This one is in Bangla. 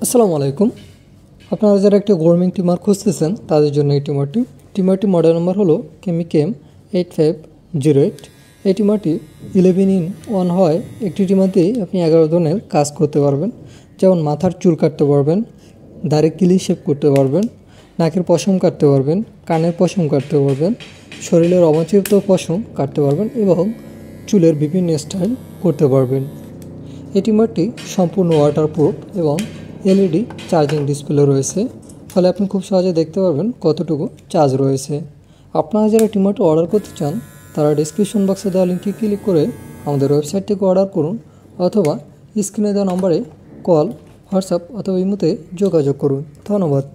আসসালামু আলাইকুম। আপনারা যারা একটা গরমিং টিমার খুঁজতেছেন তাদের জন্য এই টিমারটি মডেল নাম্বার হলো কেমিকেম 8508। এই টিমারটি 11-in-1 হয়। একটি টিমাতেই আপনি 11 ধরনের কাজ করতে পারবেন, যেমন মাথার চুল কাটতে পারবেন, দাড়ি ক্লিন শেভ করতে পারবেন, নাকের পশম কাটতে পারবেন, কানের পশম কাটতে পারবেন, শরীরের অবাঞ্ছিত পশম কাটতে পারবেন এবং চুলের বিভিন্ন স্টাইল করতে পারবেন। এই টিমারটি সম্পূর্ণ ওয়াটারপ্রুফ এবং এলইডি চার্জিং ডিসপ্লে রয়েছে, ফলে আপনি খুব সহজে দেখতে পারবেন কতটুকু চার্জ রয়েছে। আপনারা যারা টিমারটি অর্ডার করতে চান তারা ডিসক্রিপশন বক্সে দেওয়া লিঙ্কে ক্লিক করে আমাদের ওয়েবসাইট থেকে অর্ডার করুন, অথবা স্ক্রিনে দেওয়া নম্বরে কল, হোয়াটসঅ্যাপ অথবা ইমোতে যোগাযোগ করুন। ধন্যবাদ।